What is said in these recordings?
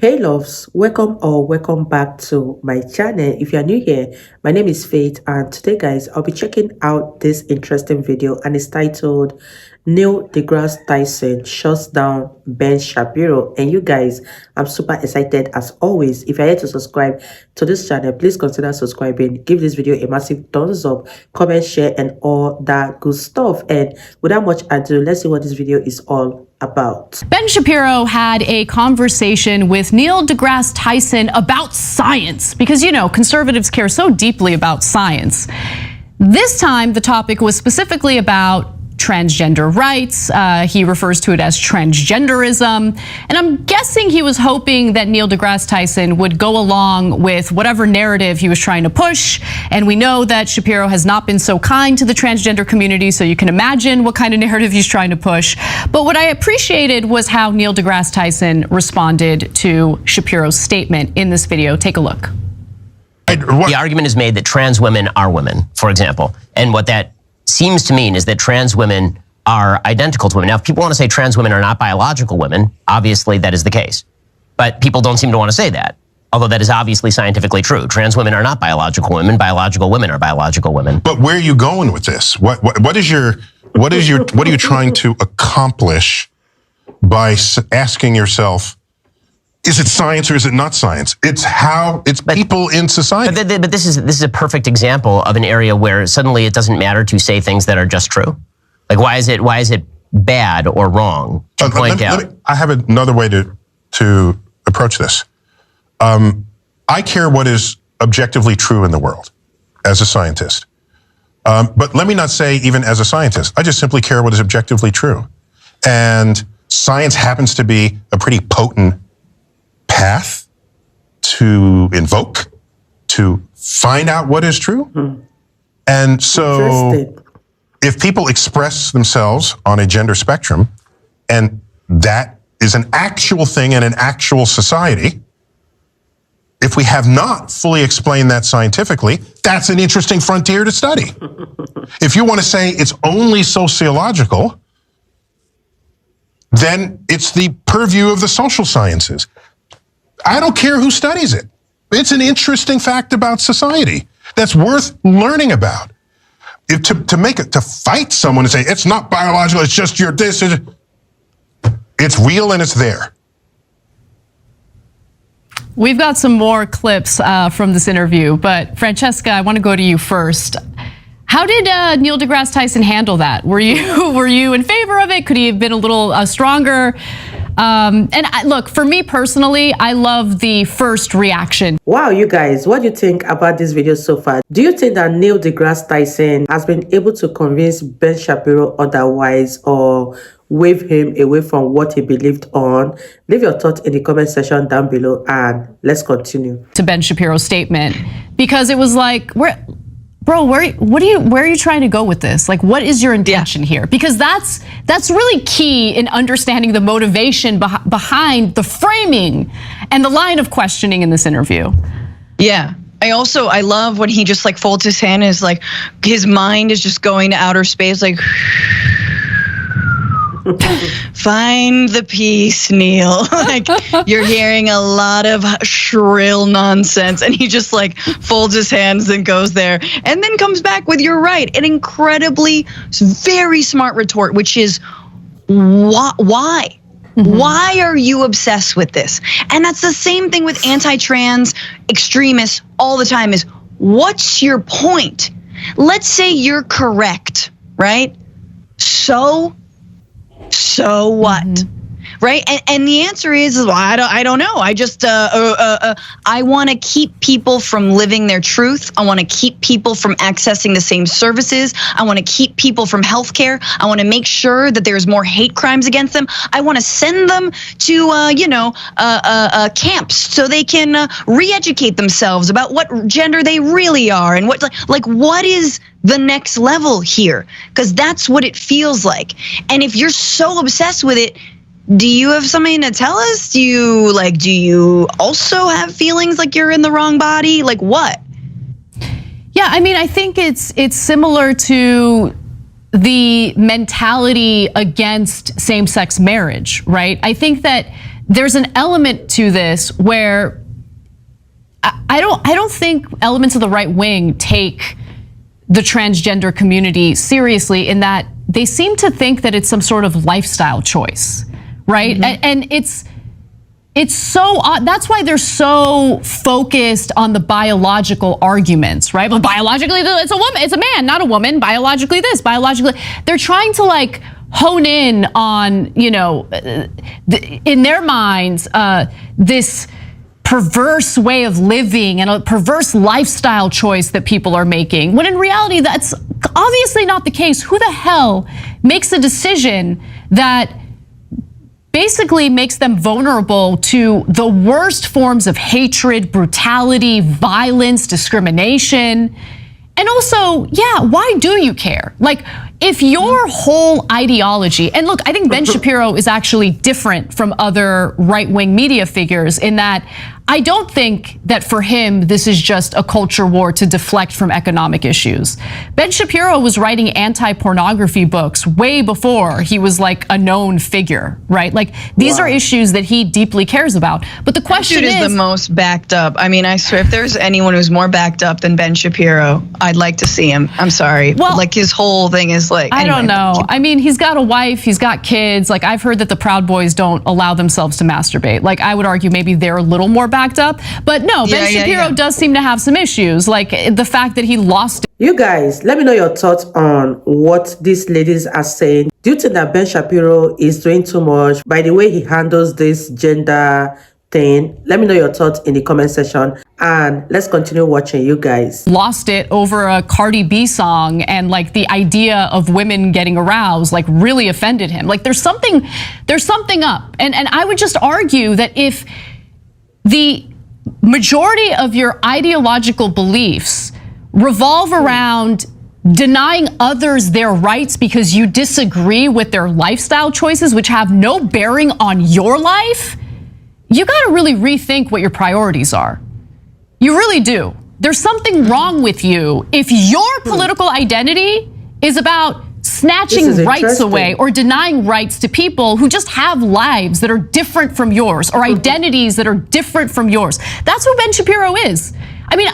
Hey loves, welcome back to my channel. If you are new here, my name is Faith, and today guys, I'll be checking out this interesting video, and it's titled Neil deGrasse Tyson shuts down Ben Shapiro. And you guys, I'm super excited as always. If you're here to subscribe to this channel, please consider subscribing, give this video a massive thumbs up, comment, share, and all that good stuff. And without much ado, let's see what this video is all about. Ben Shapiro had a conversation with Neil deGrasse Tyson about science because, you know, conservatives care so deeply about science. This time, the topic was specifically about transgender rights. He refers to it as transgenderism. And I'm guessing he was hoping that Neil deGrasse Tyson would go along with whatever narrative he was trying to push. And we know that Shapiro has not been so kind to the transgender community, so you can imagine what kind of narrative he's trying to push. But what I appreciated was how Neil deGrasse Tyson responded to Shapiro's statement in this video. Take a look. The argument is made that trans women are women, for example. And what that seems to mean is that trans women are identical to women. Now, if people want to say trans women are not biological women, obviously that is the case. But people don't seem to want to say that, although that is obviously scientifically true. Trans women are not biological women. Biological women are biological women. But where are you going with this? What are you trying to accomplish by asking yourself, is it science or is it not science? It's people in society. But this is a perfect example of an area where suddenly it doesn't matter to say things that are just true. Like, why is it bad or wrong to point out? I have another way to approach this. I care what is objectively true in the world as a scientist. But let me not say even as a scientist. I just simply care what is objectively true. And science happens to be a pretty potent path to invoke, to find out what is true. And so if people express themselves on a gender spectrum, and that is an actual thing in an actual society, if we have not fully explained that scientifically, that's an interesting frontier to study. If you want to say it's only sociological, then it's the purview of the social sciences. I don't care who studies it. It's an interesting fact about society that's worth learning about. To fight someone and say, it's not biological, it's just your this, it's real and it's there. We've got some more clips from this interview, but Francesca, I want to go to you first. How did Neil deGrasse Tyson handle that? Were you in favor of it? Could he have been a little stronger? Look, for me personally, I love the first reaction. Wow, you guys, what do you think about this video so far? Do you think that Neil deGrasse Tyson has been able to convince Ben Shapiro otherwise, or wave him away from what he believed on? Leave your thoughts in the comment section down below, and let's continue. To Ben Shapiro's statement, because it was like, Bro, where are you trying to go with this? Like, what is your intention here? Because that's really key in understanding the motivation behind the framing and the line of questioning in this interview. Yeah. I love when he just like folds his hand and is like, his mind is just going to outer space, like, find the peace, Neil. Like, you're hearing a lot of shrill nonsense, and he just like folds his hands and goes there, and then comes back with, you're right, an incredibly, very smart retort, which is, why? Why are you obsessed with this? And that's the same thing with anti-trans extremists all the time, is what's your point? Let's say you're correct, right? So what? Right? And the answer is, well, I don't know. I just, I want to keep people from living their truth. I want to keep people from accessing the same services. I want to keep people from healthcare. I want to make sure that there's more hate crimes against them. I want to send them to, camps so they can re-educate themselves about what gender they really are and what is the next level here, because that's what it feels like. And if you're so obsessed with it, do you have something to tell us? Do you also have feelings like you're in the wrong body? Like what? Yeah, I mean, I think it's similar to the mentality against same-sex marriage, right? I think that there's an element to this where I don't think elements of the right wing take the transgender community seriously, in that they seem to think that it's some sort of lifestyle choice, right? Mm-hmm. And it's so odd. That's why they're so focused on the biological arguments, right? But biologically, it's a woman, it's a man, not a woman. Biologically this, biologically. They're trying to like hone in on, you know, in their minds, this perverse way of living and a perverse lifestyle choice that people are making, when in reality that's obviously not the case. Who the hell makes a decision that basically makes them vulnerable to the worst forms of hatred, brutality, violence, discrimination? And also, yeah, why do you care? Like, if your whole ideology, and look, I think Ben Shapiro is actually different from other right-wing media figures in that I don't think that for him, this is just a culture war to deflect from economic issues. Ben Shapiro was writing anti-pornography books way before he was like a known figure, right? Like, these are issues that he deeply cares about. But the question is the most backed up. I mean, I swear, if there's anyone who's more backed up than Ben Shapiro, I'd like to see him. I'm sorry. Well, like, his whole thing is like, I don't know. I mean, he's got a wife, he's got kids. Like, I've heard that the Proud Boys don't allow themselves to masturbate. Like, I would argue maybe they're a little more backed up. But no, Ben Shapiro does seem to have some issues, like the fact that he lost. You guys, let me know your thoughts on what these ladies are saying. Do you think that Ben Shapiro is doing too much by the way he handles this gender thing? Let me know your thoughts in the comment section, and let's continue watching, you guys. Lost it over a Cardi B song, and like the idea of women getting aroused like really offended him. Like, there's something up. And I would just argue that if the majority of your ideological beliefs revolve around denying others their rights because you disagree with their lifestyle choices, which have no bearing on your life, you got to really rethink what your priorities are. You really do. There's something wrong with you if your political identity is about snatching rights away or denying rights to people who just have lives that are different from yours or identities that are different from yours. That's who Ben Shapiro is. I mean,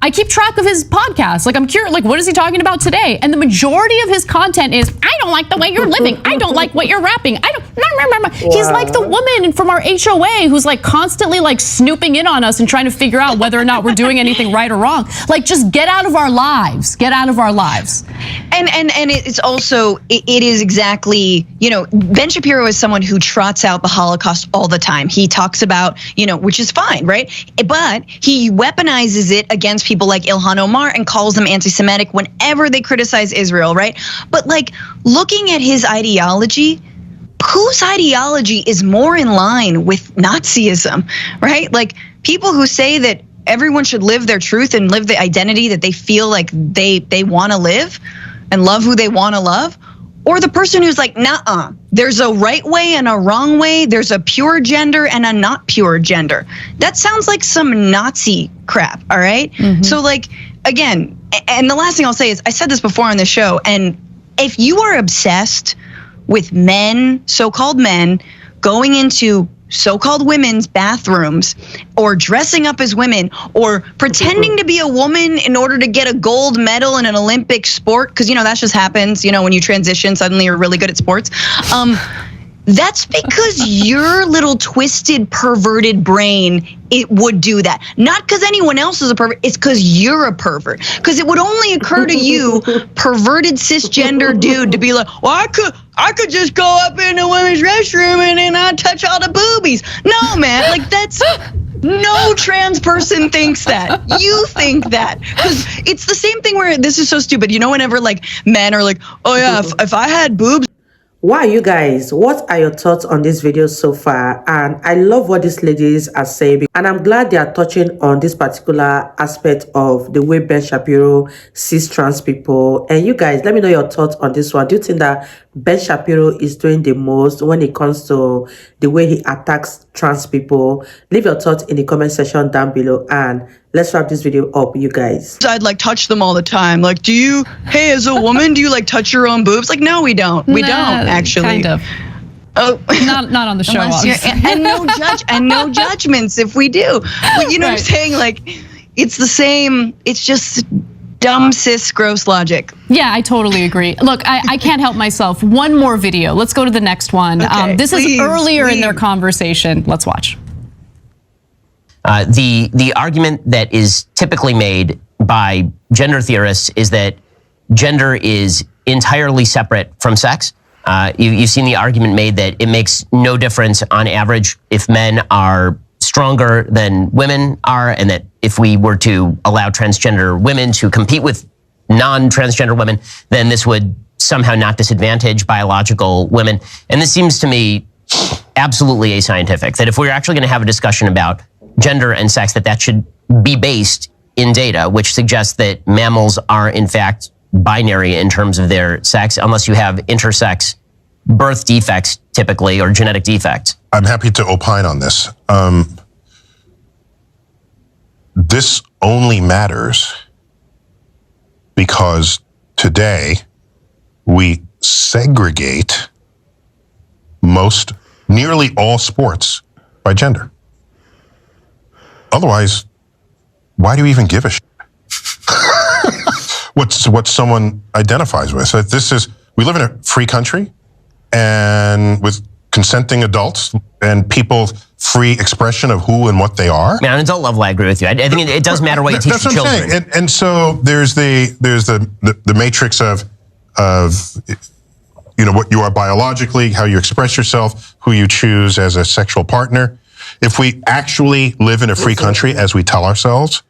I keep track of his podcast. Like, I'm curious, like, what is he talking about today? And the majority of his content is, I don't like the way you're living. I don't like what you're rapping. He's like the woman from our HOA who's like constantly like snooping in on us and trying to figure out whether or not we're doing anything right or wrong. Like, just get out of our lives. Get out of our lives. And it's also, it is exactly, you know, Ben Shapiro is someone who trots out the Holocaust all the time. He talks about, you know, which is fine, right? But he weaponizes it against people like Ilhan Omar and calls them anti-Semitic whenever they criticize Israel, right? But like, looking at his ideology, whose ideology is more in line with Nazism, right? Like, people who say that everyone should live their truth and live the identity that they feel like they want to live and love who they want to love, or the person who's like, nah, there's a right way and a wrong way. There's a pure gender and a not pure gender. That sounds like some Nazi crap, all right? Mm-hmm. So like, again, and the last thing I'll say is, I said this before on the show, and if you are obsessed with men, so-called men, going into so-called women's bathrooms or dressing up as women or pretending to be a woman in order to get a gold medal in an Olympic sport, because, you know, that just happens, you know, when you transition, suddenly you're really good at sports. That's because your little twisted, perverted brain, it would do that. Not because anyone else is a pervert, it's because you're a pervert. Because it would only occur to you, perverted cisgender dude, to be like, well, I could just go up in the women's restroom and then I'd touch all the boobies. No, man, like, that's, no trans person thinks that. You think that. Because it's the same thing where, this is so stupid, you know, whenever like men are like, oh yeah, if I had boobs. Wow, you guys, what are your thoughts on this video so far? And I love what these ladies are saying, and I'm glad they are touching on this particular aspect of the way Ben Shapiro sees trans people. And you guys, let me know your thoughts on this one. Do you think that Ben Shapiro is doing the most when it comes to the way he attacks trans people? Leave your thoughts in the comment section down below, and let's wrap this video up, you guys. I'd like touch them all the time. Like, hey, as a woman, do you like touch your own boobs? Like, no, we don't. We don't, actually. Kind of. Oh, Not on the show. And no judgments if we do. But you know what I'm saying? Like, it's the same. It's just dumb cis gross logic. Yeah, I totally agree. Look, I can't help myself. One more video. Let's go to the next one. Okay, this is earlier in their conversation. Let's watch. The argument that is typically made by gender theorists is that gender is entirely separate from sex. You've seen the argument made that it makes no difference on average if men are stronger than women are, and that if we were to allow transgender women to compete with non-transgender women, then this would somehow not disadvantage biological women. And this seems to me absolutely ascientific, that if we're actually going to have a discussion about gender and sex, that should be based in data, which suggests that mammals are in fact binary in terms of their sex, unless you have intersex birth defects typically, or genetic defects. I'm happy to opine on this. This only matters because today we segregate nearly all sports by gender. Otherwise, why do you even give a shit? What someone identifies with. So we live in a free country, and with consenting adults and people's free expression of who and what they are. Man, on adult level, I agree with you. I think it does matter what you teach the children. Saying. And so there's the matrix of what you are biologically, how you express yourself, who you choose as a sexual partner. If we actually live in a free country, as we tell ourselves,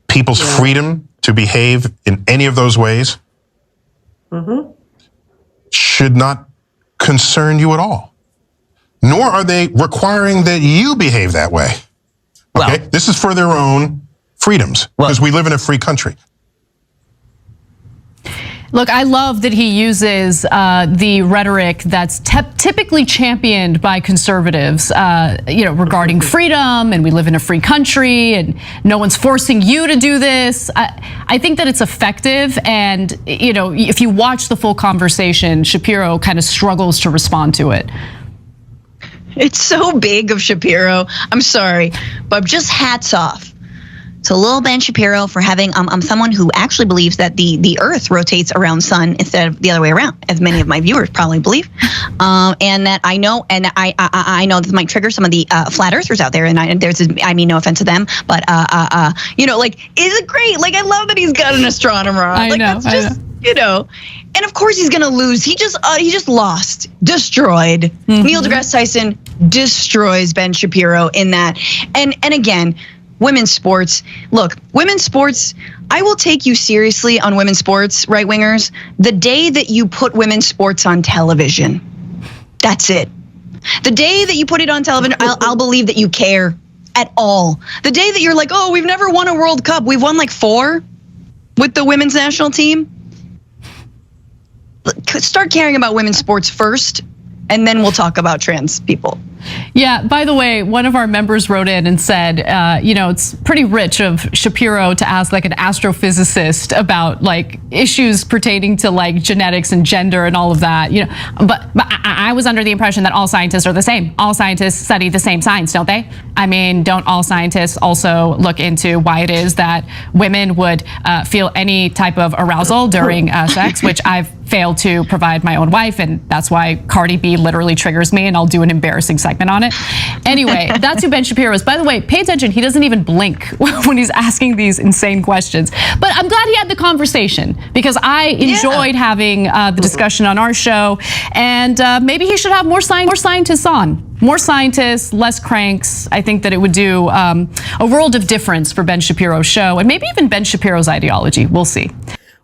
people's freedom to behave in any of those ways should not concern you at all. Nor are they requiring that you behave that way. Okay? Well, this is for their own freedoms, because we live in a free country. Look, I love that he uses the rhetoric that's typically championed by conservatives, regarding freedom, and we live in a free country, and no one's forcing you to do this. I think that it's effective, and if you watch the full conversation, Shapiro kind of struggles to respond to it. It's so big of Shapiro. I'm sorry, but just hats off to little Ben Shapiro for having someone who actually believes that the Earth rotates around sun instead of the other way around, as many of my viewers probably believe, and that I know, and I know this might trigger some of the flat earthers out there, and I mean no offense to them, but is it great? Like, I love that he's got an astronomer on. And of course he's gonna lose. He just lost, destroyed. Neil deGrasse Tyson destroys Ben Shapiro in that, and again. Women's sports. Look, women's sports, I will take you seriously on women's sports, right-wingers, the day that you put women's sports on television. That's it. The day that you put it on television, I'll believe that you care at all. The day that you're like, oh, we've never won a World Cup. We've won like 4 with the women's national team. Start caring about women's sports first, and then we'll talk about trans people. Yeah, by the way, one of our members wrote in and said, it's pretty rich of Shapiro to ask like an astrophysicist about like issues pertaining to like genetics and gender and all of that. But I was under the impression that all scientists are the same. All scientists study the same science, don't they? I mean, don't all scientists also look into why it is that women would feel any type of arousal during sex, which I've failed to provide my own wife, and that's why Cardi B literally triggers me, and I'll do an embarrassing segment on it. Anyway, that's who Ben Shapiro is. By the way, pay attention, he doesn't even blink when he's asking these insane questions. But I'm glad he had the conversation, because I enjoyed having the discussion on our show, and maybe he should have more scientists on. More scientists, less cranks. I think that it would do a world of difference for Ben Shapiro's show, and maybe even Ben Shapiro's ideology. We'll see.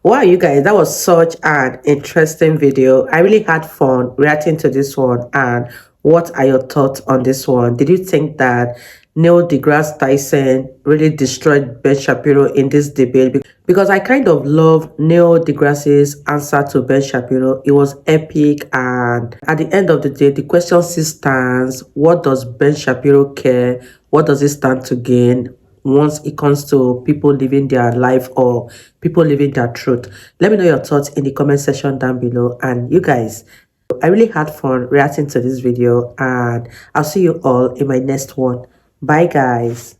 Wow, you guys, that was such an interesting video. I really had fun reacting to this one. And what are your thoughts on this one? Did you think that Neil deGrasse Tyson really destroyed Ben Shapiro in this debate? Because I kind of love Neil deGrasse's answer to Ben Shapiro. It was epic, and at the end of the day, the question still stands. What does Ben Shapiro care? What does he stand to gain once it comes to people living their life or people living their truth? Let me know your thoughts in the comment section down below. And you guys, I really had fun reacting to this video, and I'll see you all in my next one. Bye guys.